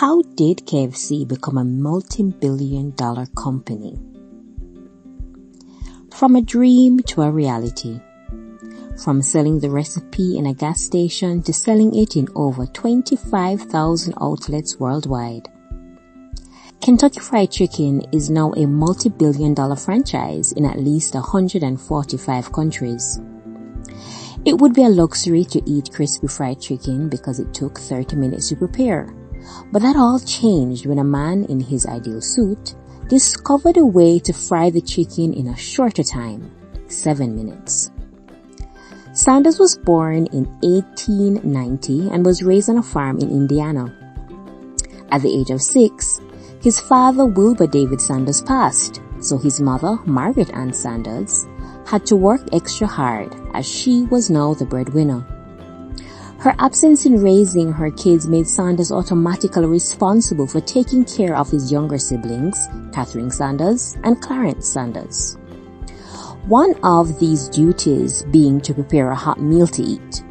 How did KFC become a multi-billion dollar company? From a dream to a reality. From selling the recipe in a gas station to selling it in over 25,000 outlets worldwide. Kentucky Fried Chicken is now a multi-billion dollar franchise in at least 145 countries. It would be a luxury to eat crispy fried chicken because it took 30 minutes to prepare. But that all changed when a man in his ideal suit discovered a way to fry the chicken in a shorter time, 7 minutes. Sanders was born in 1890 and was raised on a farm in Indiana. At the age of 6, his father Wilbur David Sanders passed, so his mother, Margaret Ann Sanders, had to work extra hard as she was now the breadwinner. Her absence in raising her kids made Sanders automatically responsible for taking care of his younger siblings, Catherine Sanders and Clarence Sanders. One of these duties being to prepare a hot meal to eat.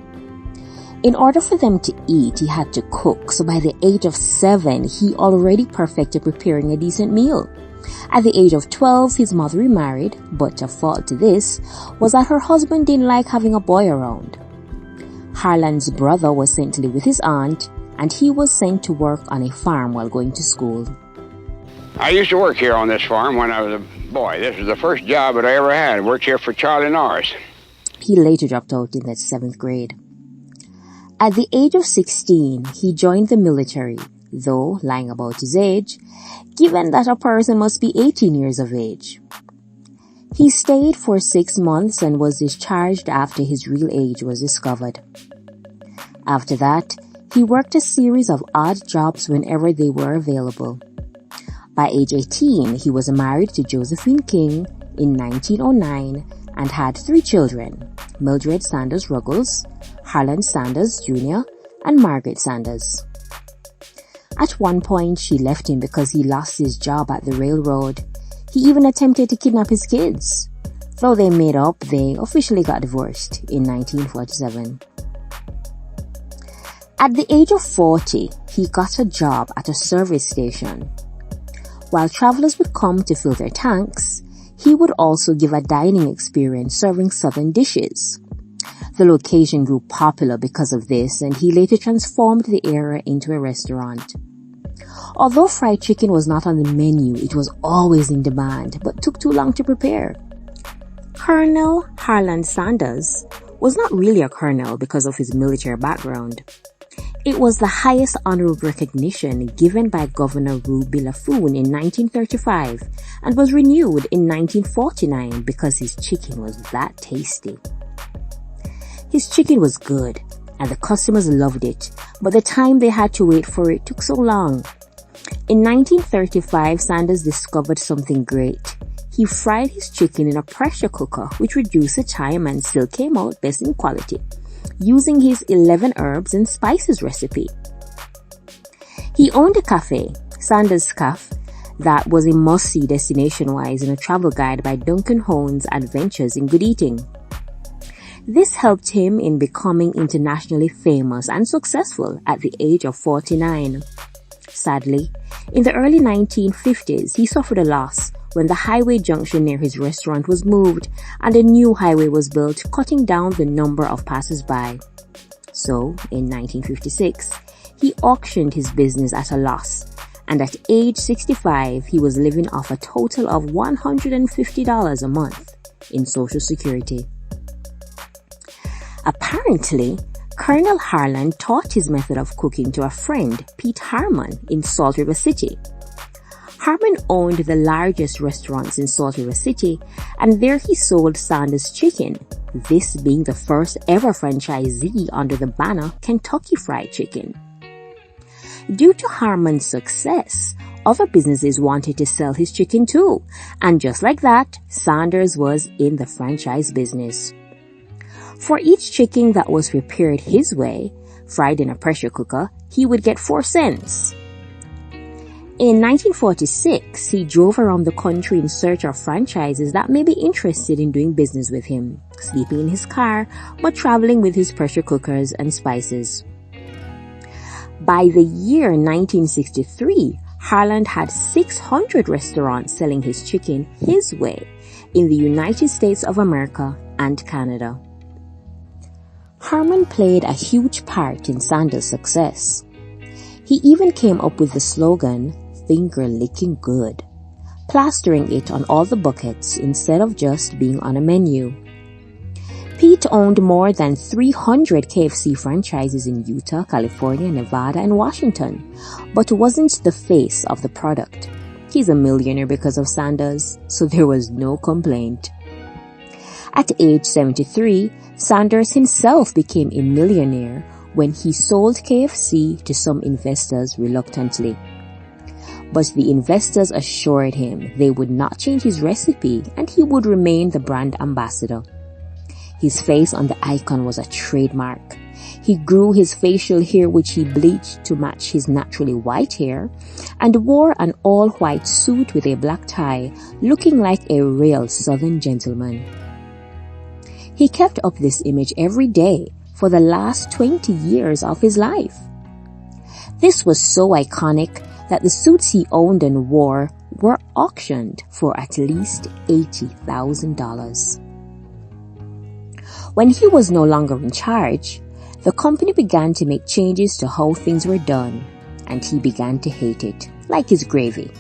In order for them to eat, he had to cook, so by the age of 7, he already perfected preparing a decent meal. At the age of 12, his mother remarried, but a fault to this was that her husband didn't like having a boy around. Harlan's brother was sent to live with his aunt, and he was sent to work on a farm while going to school. I used to work here on this farm when I was a boy. This was the first job that I ever had. I worked here for Charlie Norris. He later dropped out in the 7th grade. At the age of 16, he joined the military, though lying about his age, given that a person must be 18 years of age. He stayed for 6 months and was discharged after his real age was discovered. After that, he worked a series of odd jobs whenever they were available. By age 18, he was married to Josephine King in 1909 and had 3 children, Mildred Sanders Ruggles, Harlan Sanders Jr., and Margaret Sanders. At one point, she left him because he lost his job at the railroad. He even attempted to kidnap his kids. Though they made up, they officially got divorced in 1947. At the age of 40, he got a job at a service station. While travelers would come to fill their tanks, he would also give a dining experience serving Southern dishes. The location grew popular because of this, and he later transformed the area into a restaurant. Although fried chicken was not on the menu, it was always in demand, but took too long to prepare. Colonel Harlan Sanders was not really a colonel because of his military background. It was the highest honorable recognition given by Governor Ruby Laffoon in 1935 and was renewed in 1949 because his chicken was that tasty. His chicken was good, and the customers loved it, but the time they had to wait for it took so long. In 1935, Sanders discovered something great. He fried his chicken in a pressure cooker, which reduced the time and still came out best in quality, using his 11 herbs and spices recipe. He owned a cafe, Sanders Cafe, that was a must-see destination-wise in a travel guide by Duncan Hone's Adventures in Good Eating. This helped him in becoming internationally famous and successful at the age of 49. Sadly, in the early 1950s, he suffered a loss when the highway junction near his restaurant was moved and a new highway was built, cutting down the number of passers-by. So, in 1956, he auctioned his business at a loss, and at age 65, he was living off a total of $150 a month in Social Security. Apparently, Colonel Harlan taught his method of cooking to a friend, Pete Harmon, in Salt River City. Harmon owned the largest restaurants in Salt River City, and there he sold Sanders chicken, this being the first ever franchisee under the banner Kentucky Fried Chicken. Due to Harmon's success, other businesses wanted to sell his chicken too, and just like that, Sanders was in the franchise business. For each chicken that was prepared his way, fried in a pressure cooker, he would get 4 cents. In 1946, he drove around the country in search of franchises that may be interested in doing business with him, sleeping in his car, but traveling with his pressure cookers and spices. By the year 1963, Harland had 600 restaurants selling his chicken his way in the United States of America and Canada. Harmon played a huge part in Sanders' success. He even came up with the slogan, "Finger licking good," plastering it on all the buckets instead of just being on a menu. Pete owned more than 300 KFC franchises in Utah, California, Nevada, and Washington, but wasn't the face of the product. He's a millionaire because of Sanders, so there was no complaint. At age 73, Sanders himself became a millionaire when he sold KFC to some investors reluctantly. But the investors assured him they would not change his recipe and he would remain the brand ambassador. His face on the icon was a trademark. He grew his facial hair, which he bleached to match his naturally white hair, and wore an all-white suit with a black tie, looking like a real Southern gentleman. He kept up this image every day for the last 20 years of his life. This was so iconic that the suits he owned and wore were auctioned for at least $80,000. When he was no longer in charge, the company began to make changes to how things were done, and he began to hate it, like his gravy.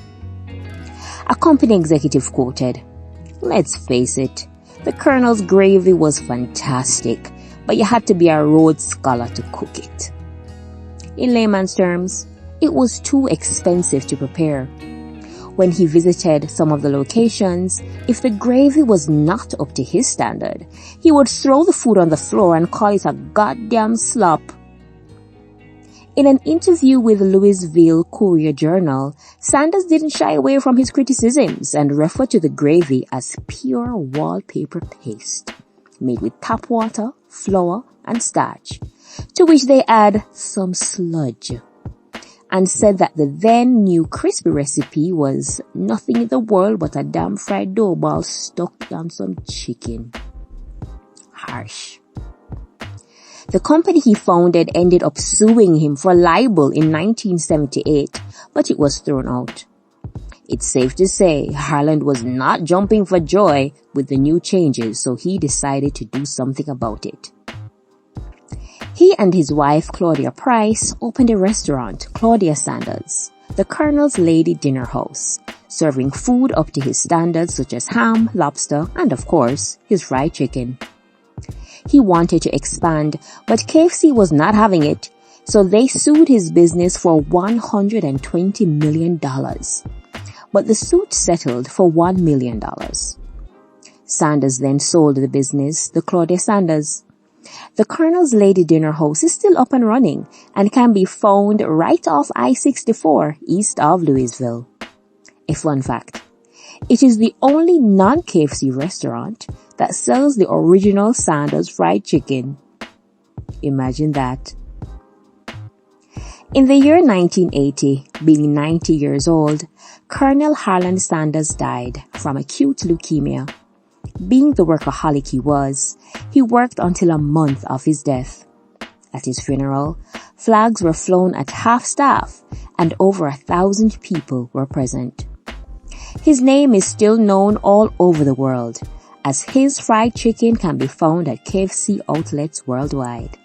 A company executive quoted, "Let's face it, the Colonel's gravy was fantastic, but you had to be a Rhodes Scholar to cook it." In layman's terms, it was too expensive to prepare. When he visited some of the locations, if the gravy was not up to his standard, he would throw the food on the floor and call it a goddamn slop. In an interview with the Louisville Courier-Journal, Sanders didn't shy away from his criticisms and referred to the gravy as pure wallpaper paste, made with tap water, flour, and starch, to which they add some sludge, and said that the then new crispy recipe was nothing in the world but a damn fried dough ball stuck on some chicken. Harsh. The company he founded ended up suing him for libel in 1978, but it was thrown out. It's safe to say Harland was not jumping for joy with the new changes, so he decided to do something about it. He and his wife, Claudia Price, opened a restaurant, Claudia Sanders, the Colonel's Lady Dinner House, serving food up to his standards such as ham, lobster, and of course, his fried chicken. He wanted to expand, but KFC was not having it, so they sued his business for $120 million. But the suit settled for $1 million. Sanders then sold the business to Claudia Sanders. The Colonel's Lady Dinner House is still up and running and can be found right off I-64 east of Louisville. A fun fact, it is the only non-KFC restaurant that sells the original Sanders fried chicken. Imagine that. In the year 1980, being 90 years old, Colonel Harland Sanders died from acute leukemia. Being the workaholic he was, he worked until a month of his death. At his funeral, flags were flown at half staff and over 1,000 people were present. His name is still known all over the world, as his fried chicken can be found at KFC outlets worldwide.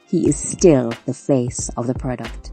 He is still the face of the product.